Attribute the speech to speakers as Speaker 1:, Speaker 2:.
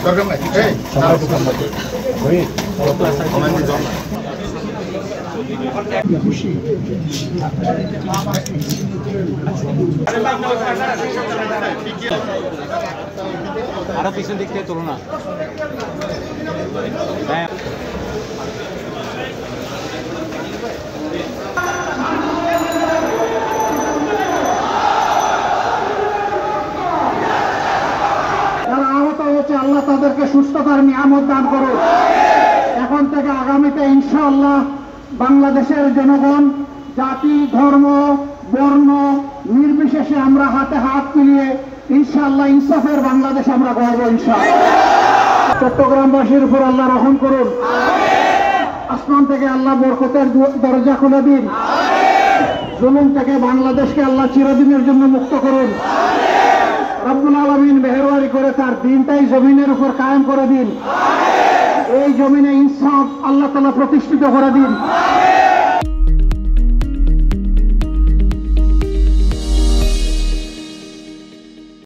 Speaker 1: দরকার নাই
Speaker 2: আরো পিছন দিক থেকে তুলো না।
Speaker 3: আল্লাহ তাদেরকে সুস্থতার নিয়ামত দান করুন। এখন থেকে আগামীতে ইনশাআল্লাহ বাংলাদেশের জনগণ জাতি ধর্ম বর্ণ নির্বিশেষে আমরা হাতে হাত মিলিয়ে ইনশাআল্লাহ ইনসাফের বাংলাদেশ আমরা গড়ব ইনশাআল্লাহ। চট্টগ্রামবাসীর উপর আল্লাহ রহম করুন, আসমান থেকে আল্লাহ বরকতের দরজা খুলে দিন, জুলুম থেকে বাংলাদেশকে আল্লাহ চিরদিনের জন্য মুক্ত করুন। রব্বুল আলামিন মেহেরবানি করে তার দিনটাই জমিনের উপর কায়েম করে দিন, এই জমিনে ইনসাফ আল্লাহ তাআলা প্রতিষ্ঠিত করে দিন।